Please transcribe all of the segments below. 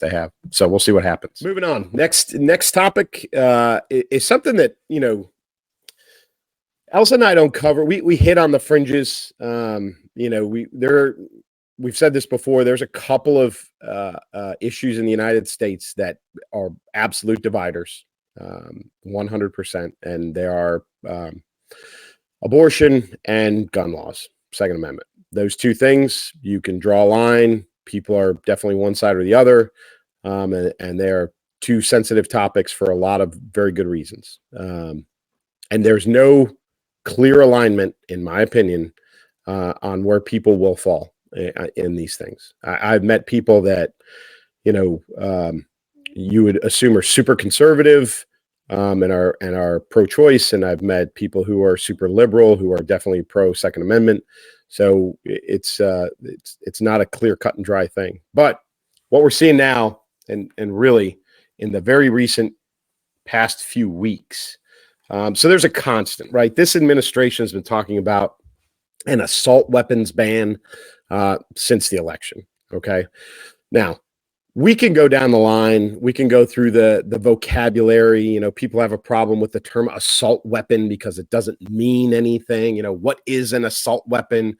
they have. So we'll see what happens. Moving on. Next topic is something that, Elsa and I don't cover. We hit on the fringes. We've said this before. There's a couple of issues in the United States that are absolute dividers, 100%, and they are abortion and gun laws, Second Amendment. Those two things, you can draw a line. People are definitely one side or the other, and they are two sensitive topics for a lot of very good reasons. And there's no clear alignment, in my opinion, on where people will fall in these things. I've met people that, you would assume are super conservative and are pro-choice, and I've met people who are super liberal who are definitely pro Second Amendment. So it's not a clear cut and dry thing. But what we're seeing now, and really in the very recent past few weeks, so there's a constant, right? This administration has been talking about an assault weapons ban since the election. Okay. Now, we can go down the line. We can go through the vocabulary. People have a problem with the term assault weapon because it doesn't mean anything. What is an assault weapon?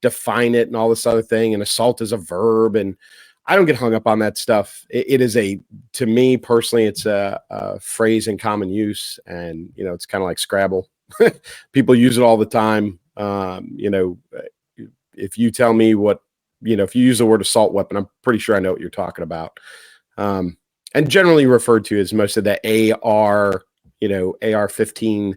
Define it and all this other thing. And assault is a verb. And I don't get hung up on that stuff. It is to me personally, it's a phrase in common use. And, it's kind of like Scrabble. People use it all the time. If you tell me if you use the word assault weapon, I'm pretty sure I know what you're talking about. And generally referred to as most of the AR, AR-15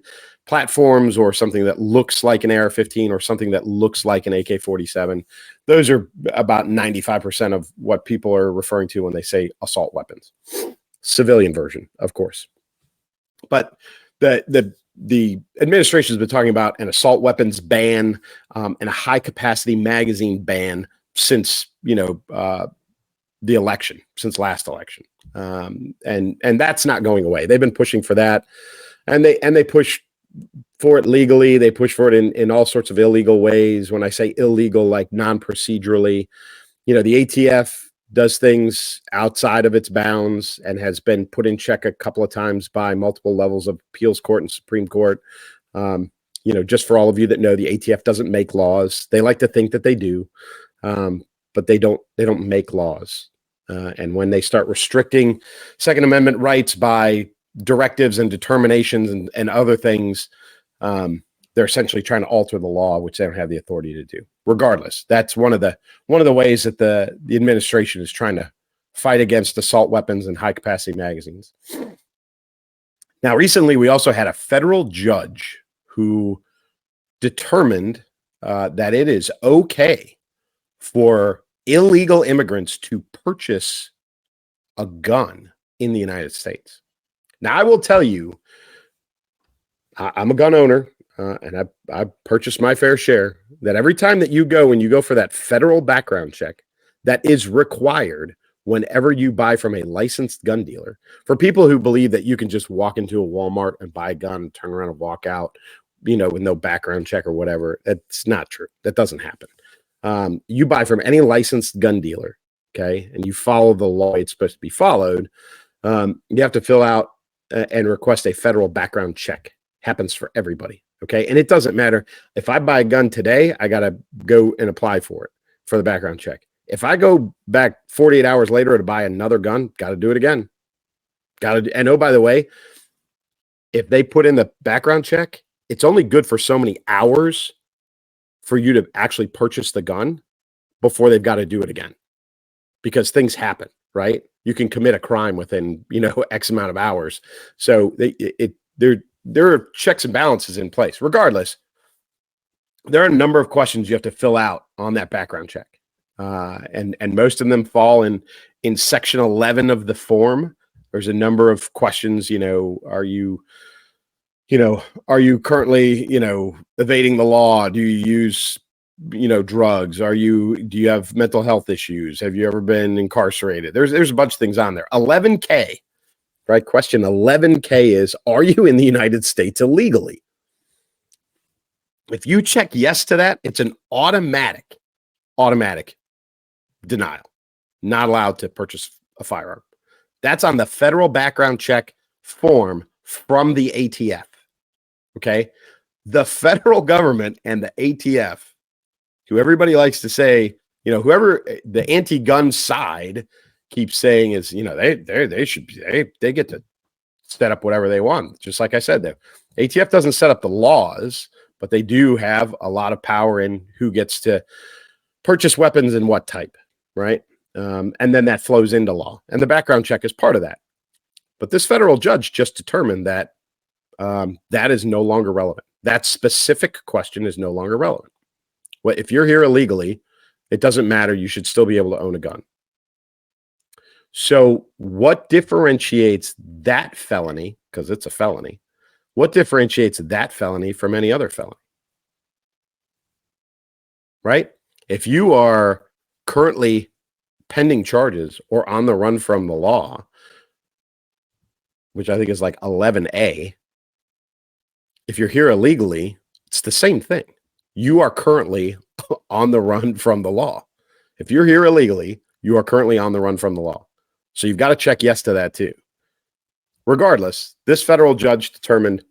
platforms, or something that looks like an AR-15 or something that looks like an AK-47. Those are about 95% of what people are referring to when they say assault weapons. Civilian version, of course. But the administration has been talking about an assault weapons ban and a high capacity magazine ban since the election, since last election, and that's not going away. They've been pushing for that, and they push for it legally. They push for it in all sorts of illegal ways. When I say illegal, like non-procedurally, the ATF does things outside of its bounds and has been put in check a couple of times by multiple levels of appeals court and Supreme Court. Just for all of you that know, the ATF doesn't make laws. They like to think that they do, but they don't make laws. And when they start restricting Second Amendment rights by directives and determinations and other things, they're essentially trying to alter the law, which they don't have the authority to do. Regardless, that's one of the ways that the administration is trying to fight against assault weapons and high capacity magazines. Now, recently, we also had a federal judge who determined that it is okay for illegal immigrants to purchase a gun in the United States. Now, I will tell you, I'm a gun owner, and I purchased my fair share, that every time that you go for that federal background check that is required whenever you buy from a licensed gun dealer, for people who believe that you can just walk into a Walmart and buy a gun and turn around and walk out, with no background check or whatever, that's not true. That doesn't happen. You buy from any licensed gun dealer, okay, and you follow the law it's supposed to be followed, you have to fill out and request a federal background check. Happens for everybody, okay? And it doesn't matter. If I buy a gun today, I got to go and apply for the background check. If I go back 48 hours later to buy another gun, got to do it again. And oh, by the way, if they put in the background check, it's only good for so many hours for you to actually purchase the gun before they've got to do it again, because things happen, right? You can commit a crime within, X amount of hours. So there are checks and balances in place. Regardless, there are a number of questions you have to fill out on that background check. And most of them fall in section 11 of the form. There's a number of questions, are you currently, evading the law? Do you use, drugs? Do you have mental health issues? Have you ever been incarcerated? There's a bunch of things on there. 11K. Right? Question 11K is, are you in the United States illegally? If you check yes to that, it's an automatic denial. Not allowed to purchase a firearm. That's on the federal background check form from the ATF. Okay. The federal government and the ATF, who everybody likes to say, you know, whoever the anti-gun side keeps saying is, you know, they get to set up whatever they want. Just like I said, the ATF doesn't set up the laws, but they do have a lot of power in who gets to purchase weapons and what type, right? And then that flows into law. And the background check is part of that. But this federal judge just determined that that is no longer relevant. That specific question is no longer relevant. Well, if you're here illegally, it doesn't matter. You should still be able to own a gun. So what differentiates that felony, because it's a felony, what differentiates that felony from any other felony? Right? If you are currently pending charges or on the run from the law, which I think is like 11A, if you're here illegally, it's the same thing. You are currently on the run from the law. If you're here illegally, you are currently on the run from the law. So you've got to check yes to that too. Regardless, this federal judge determined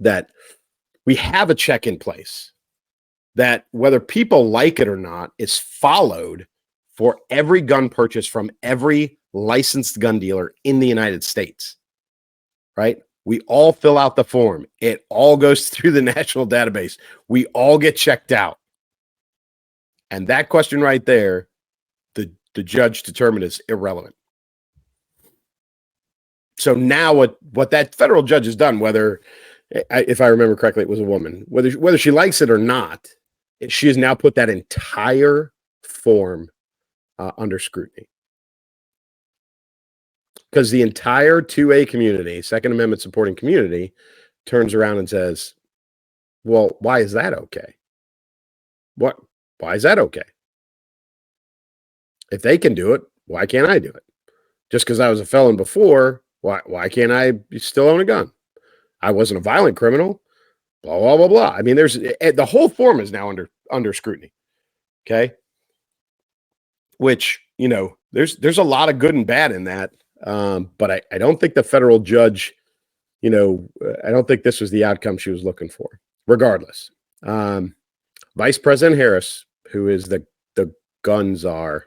that we have a check in place that, whether people like it or not, is followed for every gun purchase from every licensed gun dealer in the United States, right? We all fill out the form. It all goes through the national database. We all get checked out. And that question right there, the judge determined is irrelevant. So now what that federal judge has done, whether, if I remember correctly, it was a woman, whether she likes it or not, she has now put that entire form under scrutiny. Because the entire 2A community, Second Amendment supporting community, turns around and says, well, why is that okay? Why is that okay? If they can do it, why can't I do it? Just because I was a felon before, why can't I still own a gun? I wasn't a violent criminal, blah, blah, blah, blah. I mean, there's the whole form is now under scrutiny. Okay. Which, you know, there's a lot of good and bad in that. But I don't think the federal judge, you know, I don't think this was the outcome she was looking for. Regardless, Vice President Harris, who is the gun czar,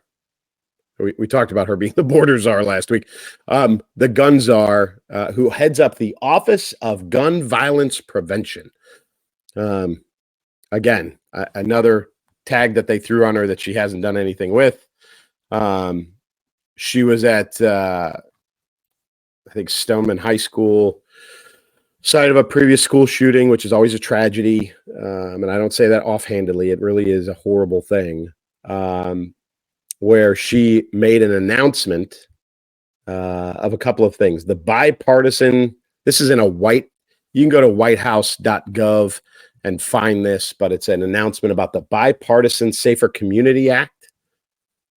we talked about her being the border czar last week. The gun czar, who heads up the Office of Gun Violence Prevention. Again, another tag that they threw on her that she hasn't done anything with. She was at, I think, Stoneman High School, site of a previous school shooting, which is always a tragedy. And I don't say that offhandedly. It really is a horrible thing, where she made an announcement of a couple of things. The bipartisan, this is in a you can go to whitehouse.gov and find this, but it's an announcement about the Bipartisan Safer Community Act,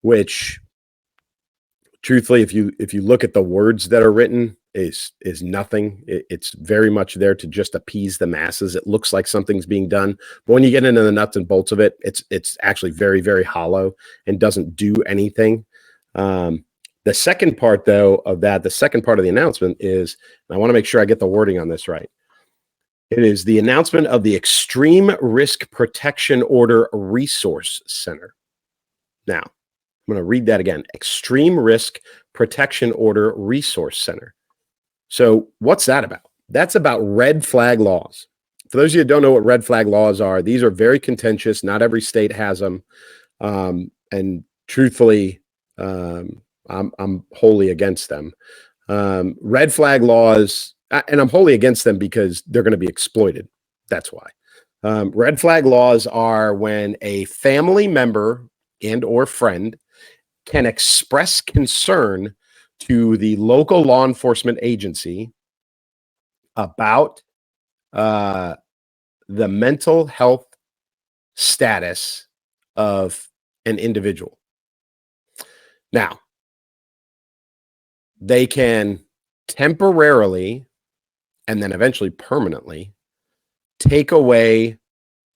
which, truthfully, if you look at the words that are written, is nothing. It's very much there to just appease the masses. It looks like something's being done, but when you get into the nuts and bolts of it, it's actually very, very hollow and doesn't do anything. The second part, though, of that, the second part of the announcement is, and I want to make sure I get the wording on this right. It is the announcement of the Extreme Risk Protection Order Resource Center. Now, I'm going to read that again. Extreme Risk Protection Order Resource Center. So what's that about? That's about red flag laws. For those of you who don't know what red flag laws are, these are very contentious. Not every state has them. And truthfully, I'm wholly against them. Red flag laws, and I'm wholly against them because they're going to be exploited. That's why. Red flag laws are when a family member and or friend can express concern to the local law enforcement agency about the mental health status of an individual. Now, they can temporarily and then eventually permanently take away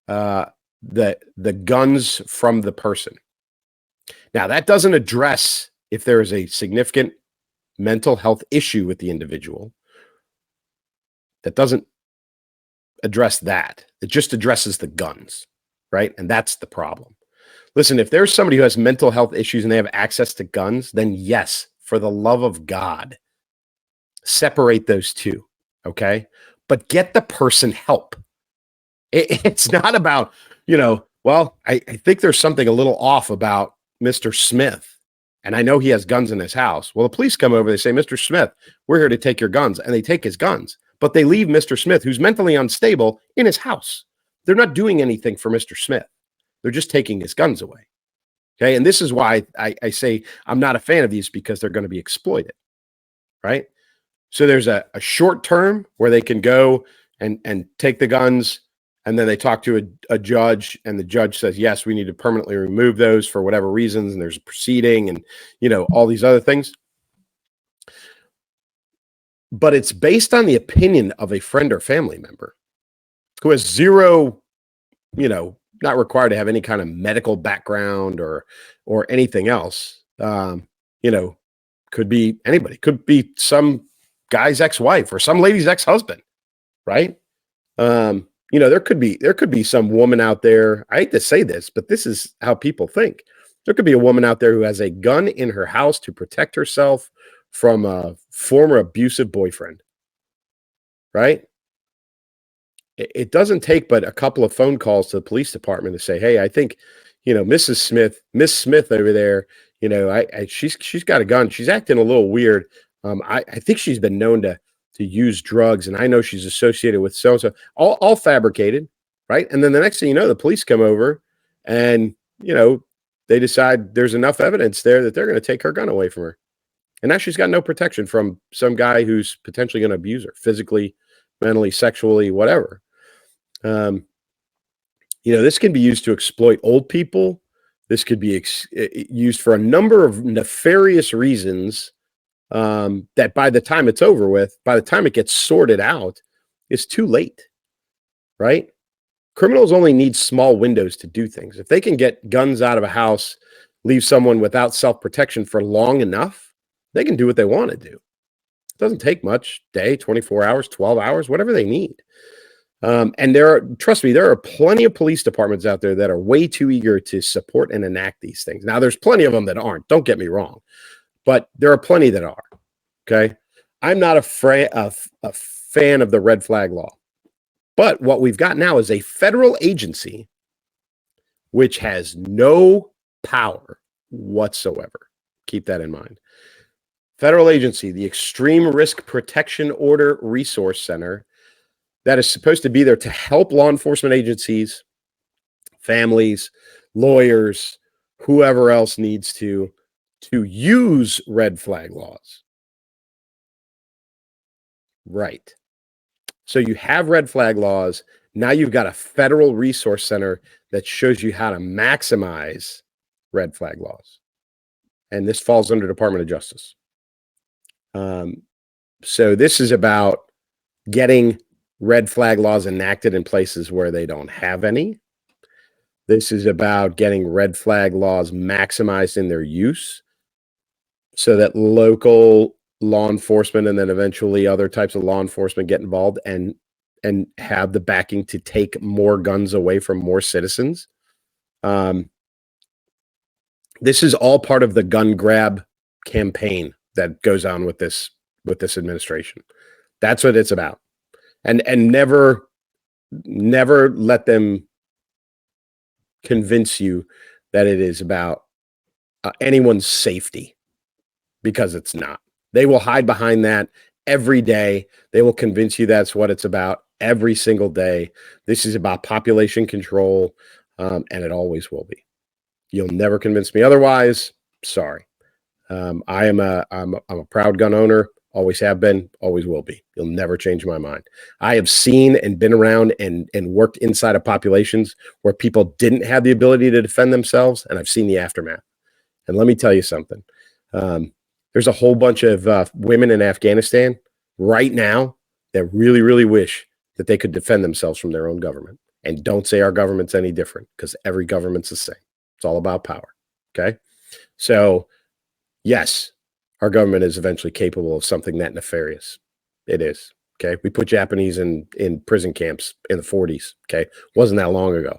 the guns from the person. Now, that doesn't address if there is a significant mental health issue with the individual that doesn't address that. It just addresses the guns, right? And that's the problem. Listen, if there's somebody who has mental health issues and they have access to guns, then yes, for the love of God, separate those two, okay? But get the person help. It's not about, well, I think there's something a little off about Mr. Smith, and I know he has guns in his house. Well, the police come over, they say, Mr. Smith, we're here to take your guns, and they take his guns. But they leave Mr. Smith, who's mentally unstable, in his house. They're not doing anything for Mr. Smith. They're just taking his guns away. Okay. And this is why I say I'm not a fan of these, because they're going to be exploited. Right. So there's a short term where they can go and take the guns, and then they talk to a judge, and the judge says, yes, we need to permanently remove those for whatever reasons. And there's a proceeding and, all these other things. But it's based on the opinion of a friend or family member who has zero, not required to have any kind of medical background or anything else. Could be anybody. Could be some guy's ex-wife or some lady's ex-husband, right? There could be some woman out there. I hate to say this, but this is how people think. There could be a woman out there who has a gun in her house to protect herself from a former abusive boyfriend, right? It doesn't take but a couple of phone calls to the police department to say, hey, I think, Miss Smith over there, she's got a gun. She's acting a little weird. I think she's been known to use drugs, and I know she's associated with so-and-so, all fabricated, right? And then the next thing you know, the police come over and, they decide there's enough evidence there that they're going to take her gun away from her. And now she's got no protection from some guy who's potentially going to abuse her physically, mentally, sexually, whatever. This can be used to exploit old people. This could be used for a number of nefarious reasons that by the time it's over with, by the time it gets sorted out, it's too late, right? Criminals only need small windows to do things. If they can get guns out of a house, leave someone without self-protection for long enough, they can do what they want to do. It doesn't take much, day, 24 hours, 12 hours, whatever they need. And trust me, there are plenty of police departments out there that are way too eager to support and enact these things. Now, there's plenty of them that aren't, don't get me wrong, but there are plenty that are, okay? I'm not a fan of the red flag law, but what we've got now is a federal agency which has no power whatsoever. Keep that in mind. Federal agency, the Extreme Risk Protection Order Resource Center, that is supposed to be there to help law enforcement agencies, families, lawyers, whoever else needs to use red flag laws. Right. So you have red flag laws. Now you've got a federal resource center that shows you how to maximize red flag laws. And this falls under Department of Justice. So this is about getting red flag laws enacted in places where they don't have any. This is about getting red flag laws maximized in their use so that local law enforcement and then eventually other types of law enforcement get involved and have the backing to take more guns away from more citizens. This is all part of the gun grab campaign that goes on with this administration. That's what it's about. And never let them convince you that it is about anyone's safety, because it's not. They will hide behind that every day. They will convince you that's what it's about every single day. This is about population control, and it always will be. You'll never convince me otherwise. Sorry. I'm a proud gun owner. Always have been, always will be. You'll never change my mind. I have seen and been around and worked inside of populations where people didn't have the ability to defend themselves, and I've seen the aftermath. And let me tell you something. There's a whole bunch of women in Afghanistan right now that really, really wish that they could defend themselves from their own government. And don't say our government's any different, because every government's the same. It's all about power. Okay? So Yes, our government is eventually capable of something that nefarious. It is. Okay. We put Japanese in prison camps in the 40s. Okay. Wasn't that long ago.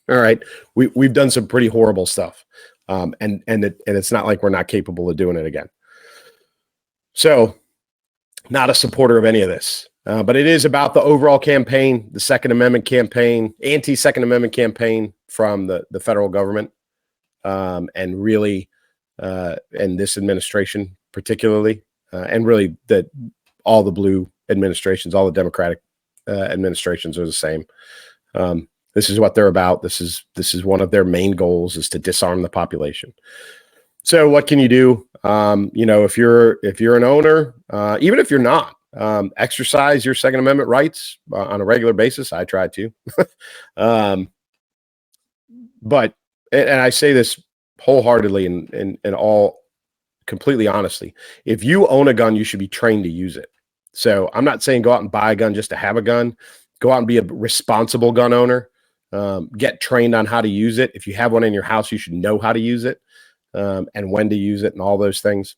All right. We've done some pretty horrible stuff. And it's not like we're not capable of doing it again. So, not a supporter of any of this. But it is about the overall campaign, the Second Amendment campaign, anti-Second Amendment campaign from the federal government, and really, and this administration particularly, and really all the blue administrations, all the Democratic administrations are the same. This is what they're about. This is one of their main goals, is to disarm the population. So what can you do? If you're an owner, even if you're not, exercise your Second Amendment rights on a regular basis. I try to. But I say this wholeheartedly and all completely honestly. If you own a gun, you should be trained to use it. So I'm not saying go out and buy a gun just to have a gun. Go out and be a responsible gun owner. Get trained on how to use it. If you have one in your house, you should know how to use it. And when to use it and all those things.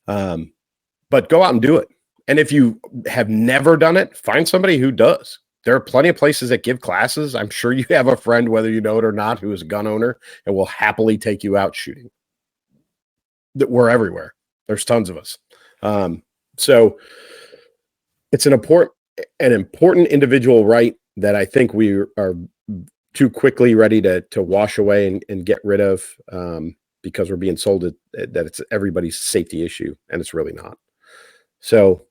But go out and do it. And if you have never done it, find somebody who does. There are plenty of places that give classes. I'm sure you have a friend, whether you know it or not, who is a gun owner and will happily take you out shooting. We're everywhere. There's tons of us. So it's an important individual right that I think we are too quickly ready to wash away and get rid of, because we're being sold that it's everybody's safety issue, and it's really not. So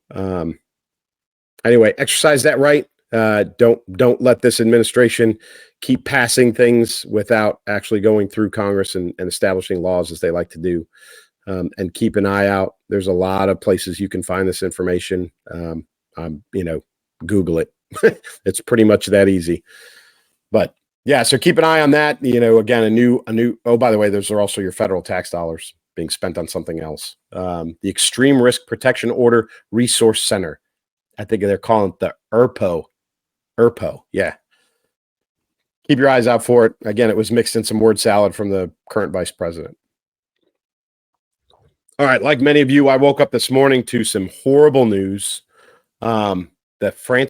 anyway, exercise that right. Don't let this administration keep passing things without actually going through Congress and establishing laws as they like to do. And keep an eye out. There's a lot of places you can find this information. Google it. It's pretty much that easy. But yeah, so keep an eye on that. Again, a new. Oh, by the way, those are also your federal tax dollars being spent on something else. The Extreme Risk Protection Order Resource Center. I think they're calling it the ERPO. ERPO, yeah. Keep your eyes out for it. Again, it was mixed in some word salad from the current vice president. All right, like many of you, I woke up this morning to some horrible news that France